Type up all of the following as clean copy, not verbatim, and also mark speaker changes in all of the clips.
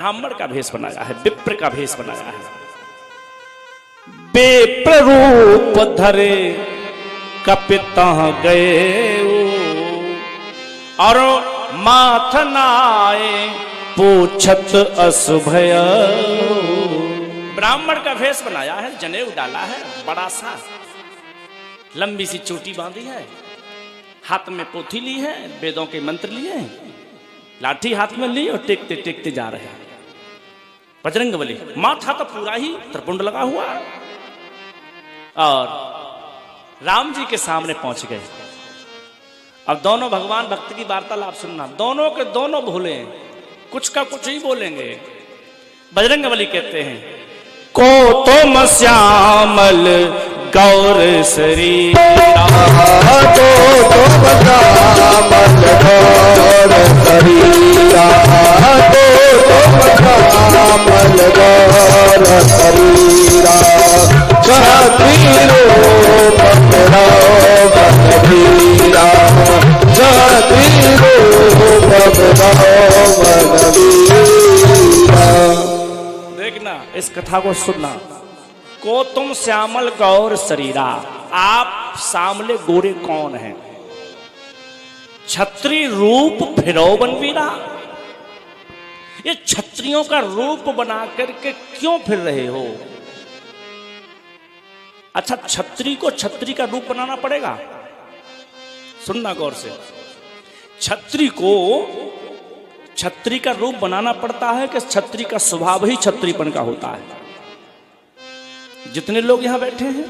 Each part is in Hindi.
Speaker 1: ब्राह्मण का भेष बनाया है, विप्र का भेष बनाया है। विप्र रूप धरे कपिता गए और माथनाए पूछत असुभय। ब्राह्मण का भेष बनाया है, जनेऊ डाला है, बड़ा सा लंबी सी चोटी बांधी है, हाथ में पोथी ली है, वेदों के मंत्र लिए हैं, लाठी हाथ में ली और टेकते टेकते जा रहे हैं। बजरंगबली माथा तो पूरा ही त्रिपुंड लगा हुआ है और राम जी के सामने पहुंच गए। अब दोनों भगवान भक्त की वार्तालाप सुनना, दोनों के दोनों भूले, कुछ का कुछ ही बोलेंगे। बजरंगबली कहते हैं, को तुम श्यामल गौर शरीर,
Speaker 2: तो तुम श्यामल गौर शरीरा, तो तुम श्यामल गौर शरीरा, क्षत्रिय रूप धरो बलवीरा, क्षत्रिय रूप धरो बलवीरा।
Speaker 1: देखना, इस कथा को सुनना। को तुम श्यामल गौर शरीरा, आप सामले गोरे कौन हैं? छत्री रूप फिरो बनवीरा, ये छत्रियों का रूप बना करके क्यों फिर रहे हो? अच्छा, छत्री को छत्री का रूप बनाना पड़ेगा? सुनना गौर से, छत्री को छत्री का रूप बनाना पड़ता है कि छत्री का स्वभाव ही छत्रीपन का होता है? जितने लोग यहां बैठे हैं,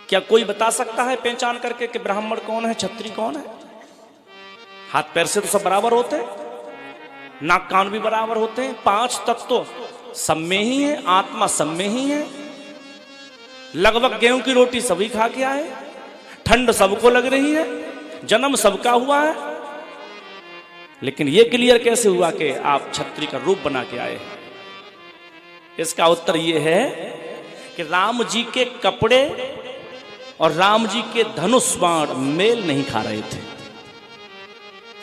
Speaker 1: क्या कोई बता सकता है पहचान करके कि ब्राह्मण कौन है, छत्री कौन है? हाथ पैर से तो सब बराबर होते हैं, नाक कान भी बराबर होते हैं, 5 तत्व तो सब में ही है, आत्मा सब में ही है। लगभग गेहूं की रोटी सभी खा के आए, ठंड सबको लग रही है, जन्म सबका हुआ है, लेकिन यह क्लियर कैसे हुआ कि आप छत्री का रूप बना के आए? इसका उत्तर यह है कि राम जी के कपड़े और राम जी के धनुष बाण मेल नहीं खा रहे थे।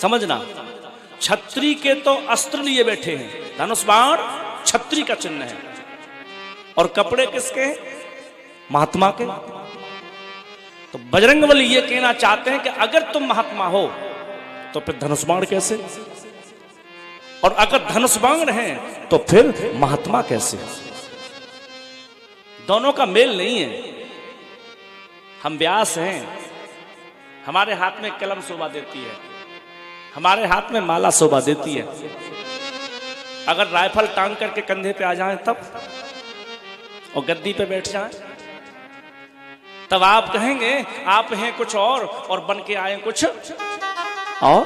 Speaker 1: समझना, छत्री के तो अस्त्र लिए बैठे हैं, धनुष बाण छत्री का चिन्ह है, और कपड़े किसके हैं? महात्मा के। तो बजरंगबली ये कहना चाहते हैं कि अगर तुम महात्मा हो तो फिर धनुष बाण कैसे, और अगर धनुष बाण है तो फिर महात्मा कैसे? दोनों का मेल नहीं है। हम व्यास हैं, हमारे हाथ में कलम शोभा देती है, हमारे हाथ में माला शोभा देती है। अगर राइफल टांग करके कंधे पे आ जाएं तब, और गद्दी पे बैठ जाएं तब आप कहेंगे आप हैं कुछ और बन के आए कुछ और।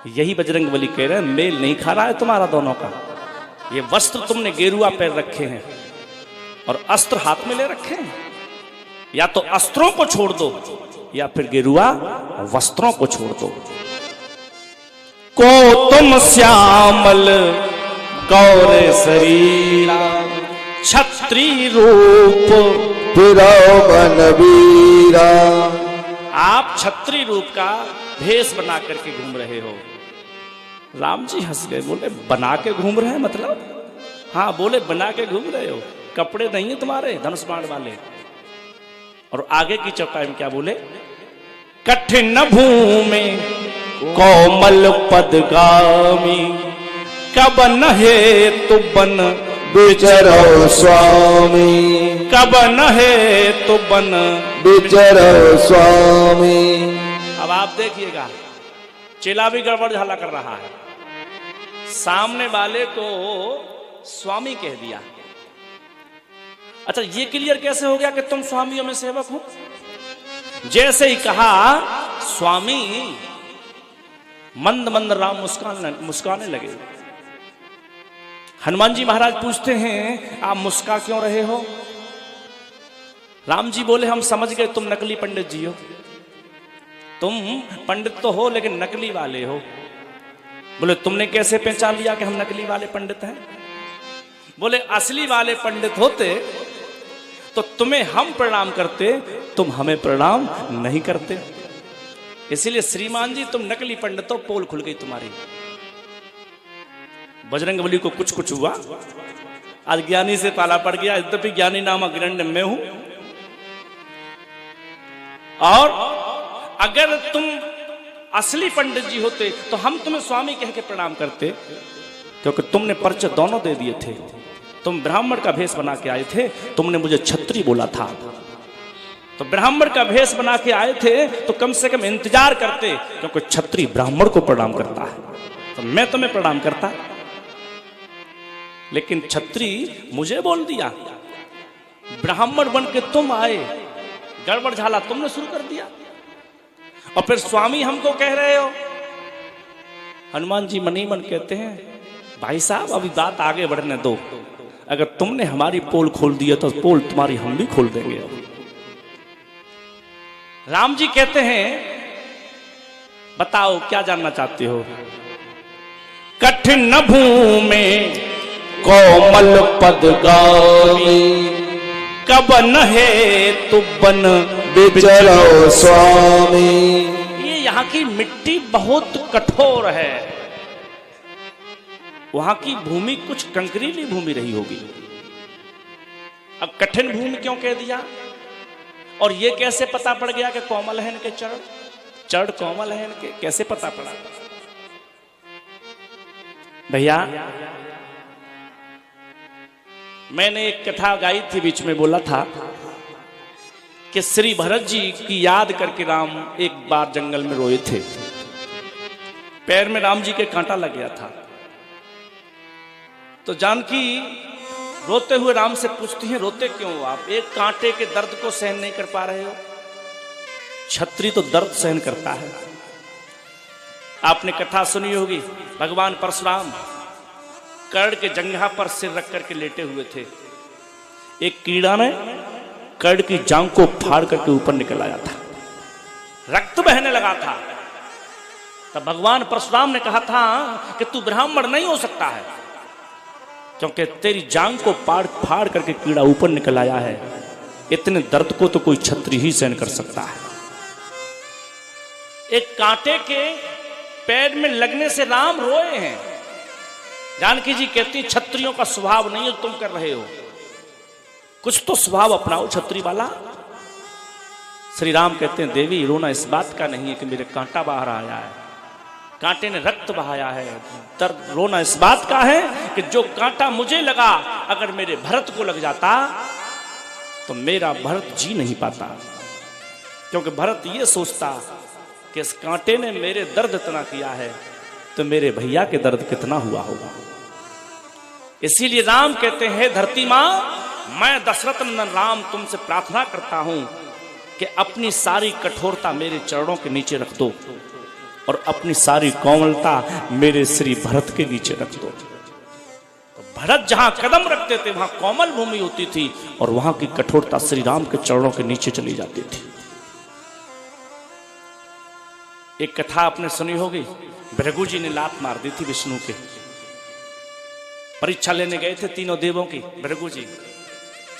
Speaker 1: यही बजरंगबली कह रहे हैं, मेल नहीं खा रहा है तुम्हारा दोनों का। ये वस्त्र तुमने गेरुआ पैर रखे हैं और अस्त्र हाथ में ले रखे हैं, या तो अस्त्रों को छोड़ दो या फिर गेरुआ वस्त्रों को छोड़ दो। को तुम श्यामल गौर शरीरा, छत्री रूप
Speaker 2: फिरो बनवीरा।
Speaker 1: आप छत्री रूप का भेष बना करके घूम रहे हो। राम जी हंस गए, बोले बना के घूम रहे हैं मतलब? हाँ, बोले बना के घूम रहे हो, कपड़े नहीं है तुम्हारे धनुष बाण वाले। और आगे की चौपाई में क्या बोले? कठिन भूमि कोमल पदगामी, कबन है तु बन
Speaker 2: विचरो स्वामी,
Speaker 1: कबन है तु बन
Speaker 2: विचरो स्वामी।
Speaker 1: अब आप देखिएगा, चेला भी गड़बड़ झाला कर रहा है, सामने वाले को स्वामी कह दिया। अच्छा, ये क्लियर कैसे हो गया कि तुम स्वामियों में सेवक हो? जैसे ही कहा स्वामी, मंद मंद राम मुस्काने लगे। हनुमान जी महाराज पूछते हैं, आप मुस्का क्यों रहे हो? राम जी बोले, हम समझ गए तुम नकली पंडित जी हो। तुम पंडित तो हो लेकिन नकली वाले हो। बोले तुमने कैसे पहचान लिया कि हम नकली वाले पंडित हैं? बोले असली वाले पंडित होते तो तुम्हें हम प्रणाम करते, तुम हमें प्रणाम नहीं करते। इसीलिए श्रीमान जी तुम नकली पंडित हो, पोल खुल गई तुम्हारी। बजरंगबली को कुछ कुछ हुआ, आज ज्ञानी से पाला पड़ गया। यद्यपि ज्ञानी नामक हिरण्य में हूं, और अगर तुम असली पंडित जी होते तो हम तुम्हें स्वामी कह के प्रणाम करते, क्योंकि तुमने परिचय दोनों दे दिए थे। तुम ब्राह्मण का भेष बना के आए थे, तुमने मुझे क्षत्रिय बोला था, तो ब्राह्मण का भेष बना के आए थे तो कम से कम इंतजार करते, क्योंकि क्षत्रिय ब्राह्मण को प्रणाम करता है, तो मैं तुम्हें प्रणाम करता। लेकिन क्षत्रिय मुझे बोल दिया, ब्राह्मण बन के तुम आए, गड़बड़ झाला तुमने शुरू कर दिया, और फिर स्वामी हमको कह रहे हो। हनुमान जी मनी मन कहते हैं, भाई साहब अभी बात आगे बढ़ने दो, अगर तुमने हमारी पोल खोल दी तो पोल तुम्हारी हम भी खोल देंगे। राम जी कहते हैं, बताओ क्या जानना चाहते हो। कठिन भूमि
Speaker 2: कोमल पदगामी,
Speaker 1: कबन है तु बन
Speaker 2: विचरो स्वामी।
Speaker 1: ये यहाँ की मिट्टी बहुत कठोर है, वहां की भूमि कुछ कंकरीली भूमि रही होगी। अब कठिन भूमि क्यों कह दिया, और ये कैसे पता पड़ गया कि कोमल है इनके चरण, चरण कोमल है इनके, कैसे पता पड़ा। भैया मैंने एक कथा गाई थी, बीच में बोला था कि श्री भरत जी की याद करके राम एक बार जंगल में रोए थे, पैर में राम जी के कांटा लग गया था। तो जानकी रोते हुए राम से पूछती हैं, रोते क्यों हो आप, एक कांटे के दर्द को सहन नहीं कर पा रहे हो। क्षत्रिय तो दर्द सहन करता है। आपने कथा सुनी होगी, भगवान परशुराम कर्ण के जंघा पर सिर रख करके लेटे हुए थे, एक कीड़ा ने कर्ण की जांघ को फाड़ करके ऊपर निकल आया था, रक्त बहने लगा था। तब भगवान परशुराम ने कहा था कि तू ब्राह्मण नहीं हो सकता है, क्योंकि तेरी जांघ को फाड़ करके कीड़ा ऊपर निकल आया है। इतने दर्द को तो कोई क्षत्रिय ही सहन कर सकता है। एक कांटे के पैर में लगने से राम रोए हैं। जानकी जी कहती, क्षत्रियों का स्वभाव नहीं है तुम कर रहे हो, कुछ तो स्वभाव अपनाओ क्षत्रिय वाला। श्री राम कहते हैं, देवी रोना इस बात का नहीं है कि मेरे कांटा बाहर आया है, कांटे ने रक्त बहाया है। दर्द रोना इस बात का है कि जो कांटा मुझे लगा अगर मेरे भरत को लग जाता तो मेरा भरत जी नहीं पाता, क्योंकि भरत ये सोचता कि इस कांटे ने मेरे दर्द इतना किया है तो मेरे भैया के दर्द कितना हुआ होगा। इसीलिए राम कहते हैं, धरती मां मैं दशरथ नंदन राम तुमसे प्रार्थना करता हूं कि अपनी सारी कठोरता मेरे चरणों के नीचे रख दो और अपनी सारी कोमलता मेरे श्री भरत के नीचे रख दो। तो भरत जहां कदम रखते थे वहां कोमल भूमि होती थी और वहां की कठोरता श्री राम के चरणों के नीचे चली जाती थी। एक कथा आपने सुनी होगी, भृगु जी ने लात मार दी थी विष्णु के, परीक्षा लेने गए थे तीनों देवों की। भृगु जी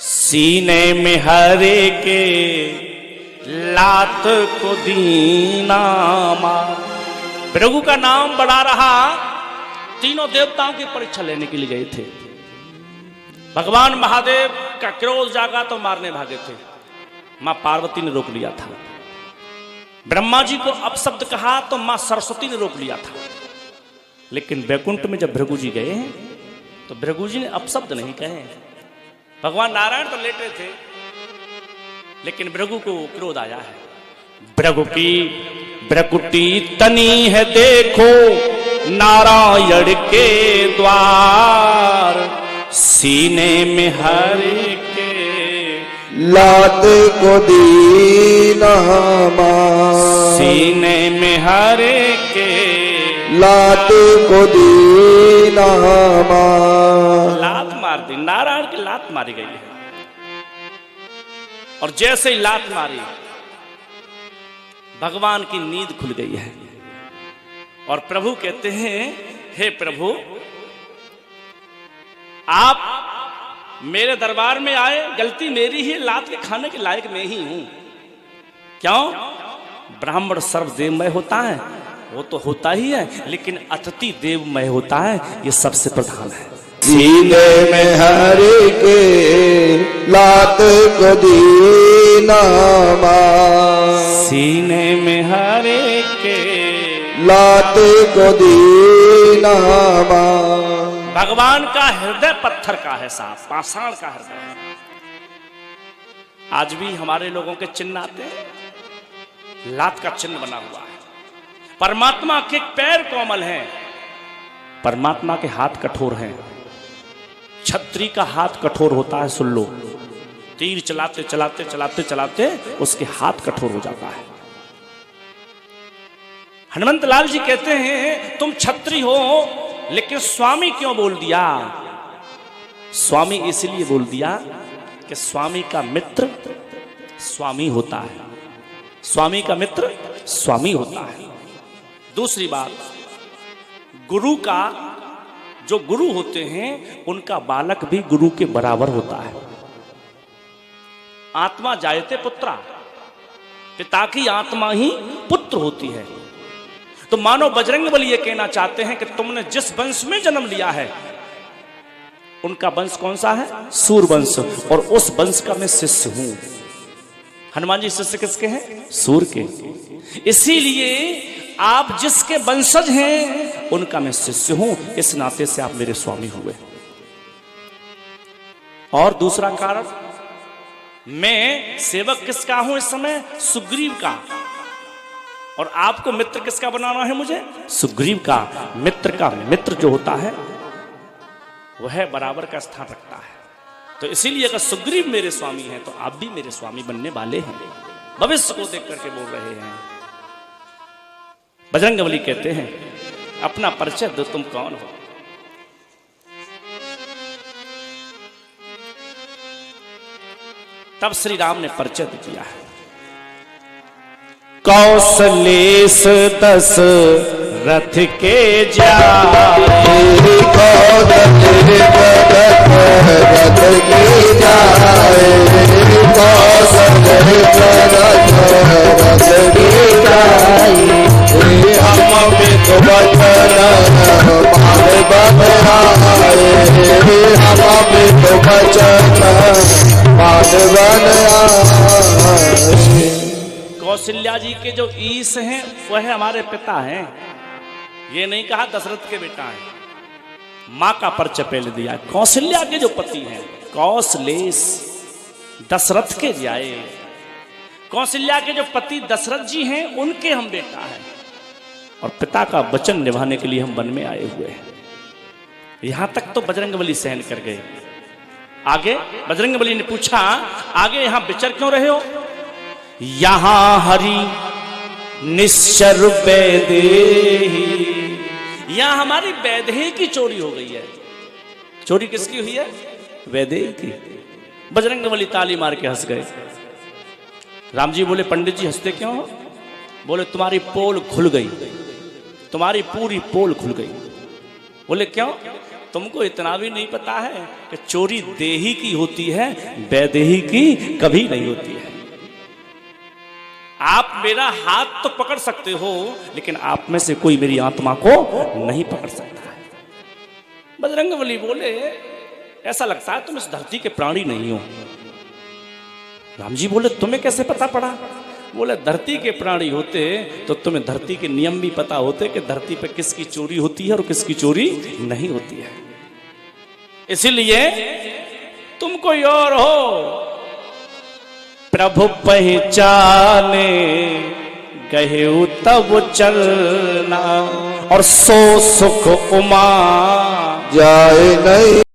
Speaker 1: सीने में हरे के लात को दीना मार, भृगु का नाम बड़ा रहा। तीनों देवताओं की परीक्षा लेने के लिए गए थे। भगवान महादेव का क्रोध जागा तो मारने भागे थे, मां पार्वती ने रोक लिया था। ब्रह्मा जी को अपशब्द कहा तो मां सरस्वती ने रोक लिया था। लेकिन वैकुंठ में जब भृगु जी गए तो भृगु जी ने अपशब्द नहीं कहे। भगवान नारायण तो लेटे थे, लेकिन भृगु को क्रोध आया है। भृगु की भ्रकुटी तनी है देखो नारायण के द्वार, सीने में हरे के
Speaker 2: लात को दीना मार,
Speaker 1: सीने में हरे के
Speaker 2: लात को दीना मार।
Speaker 1: लात मार दी, नारायण की लात मारी गई है। और जैसे ही लात मारी भगवान की नींद खुल गई है और प्रभु कहते हैं, हे प्रभु आप मेरे दरबार में आए, गलती मेरी ही, लात के खाने के लायक मैं ही हूं। क्यों? ब्राह्मण सर्वदेवमय होता है वो तो होता ही है, लेकिन अतिथि देवमय होता है, ये सबसे प्रधान है।
Speaker 2: सीने में हरि के लात को दीना मां,
Speaker 1: सीने में हरे के
Speaker 2: लात को दीना मां।
Speaker 1: भगवान का हृदय पत्थर का है साहब, पाषाण का हृदय है। आज भी हमारे लोगों के चिन्ह आते हैं, लात का चिन्ह बना हुआ है। परमात्मा के पैर कोमल हैं, परमात्मा के हाथ कठोर हैं। छत्री का हाथ कठोर होता है, सुन लो, तीर चलाते चलाते चलाते चलाते उसके हाथ कठोर हो जाता है। हनुमंत लाल जी कहते हैं तुम छत्री हो, लेकिन स्वामी क्यों बोल दिया? स्वामी इसलिए बोल दिया कि स्वामी का मित्र स्वामी होता है, स्वामी का मित्र स्वामी होता है। दूसरी बात, गुरु का, जो गुरु होते हैं उनका बालक भी गुरु के बराबर होता है। आत्मा जायते पुत्रा, पिता की आत्मा ही पुत्र होती है। तो मानो बजरंगबली ये कहना चाहते हैं कि तुमने जिस वंश में जन्म लिया है, उनका वंश कौन सा है? सूर वंश, और उस वंश का मैं शिष्य हूं। हनुमान जी शिष्य किसके हैं? सूर के। इसीलिए आप जिसके वंशज हैं उनका मैं शिष्य हूं, इस नाते से आप मेरे स्वामी हुए। और दूसरा कारण, मैं सेवक किसका हूं इस समय? सुग्रीव का। और आपको मित्र किसका बनाना है मुझे? सुग्रीव का। मित्र का मित्र जो होता है वह बराबर का स्थान रखता है। तो इसीलिए अगर सुग्रीव मेरे स्वामी हैं तो आप भी मेरे स्वामी बनने वाले हैं। भविष्य को देख करके बोल रहे हैं। बजरंगबली कहते हैं अपना परिचय दो, तुम कौन हो? तब श्री राम ने परिचय दिया है। कौशलेश दस रथ के जाए, कौशल्या जी के जो ईश हैं वह हमारे पिता हैं। ये नहीं कहा दशरथ के बेटा हैं। मां का परिचय पहले दिया। कौशल्या के जो पति हैं कौशलेश, दशरथ के जाए। कौशल्या के जो पति दशरथ जी हैं उनके हम बेटा हैं, और पिता का वचन निभाने के लिए हम वन में आए हुए हैं। यहां तक तो बजरंगबली सहन कर गए। आगे बजरंगबली ने पूछा, आगे यहां विचर क्यों रहे हो? यहां हरि निश्चर वैदेही, यहां हमारी वैदेही की चोरी हो गई है। चोरी किसकी हुई है? वैदेही की। बजरंगबली ताली मार के हंस गए। राम जी बोले, पंडित जी हंसते क्यों हो? बोले तुम्हारी पोल खुल गई, तुम्हारी पूरी पोल खुल गई। बोले क्यों? तुमको इतना भी नहीं पता है कि चोरी देही की होती है, वैदेही की कभी नहीं होती है। आप मेरा हाथ तो पकड़ सकते हो, लेकिन आप में से कोई मेरी आत्मा को नहीं पकड़ सकता है। बजरंगबली बोले, ऐसा लगता है तुम इस धरती के प्राणी नहीं हो। राम जी बोले, तुम्हें कैसे पता पड़ा? बोले, धरती के प्राणी होते तो तुम्हें धरती के नियम भी पता होते कि धरती पे किसकी चोरी होती है और किसकी चोरी नहीं होती है। इसीलिए तुम कोई और हो। प्रभु पहचाने गए तब चलना, और सो सुख उमा
Speaker 2: जाए नहीं।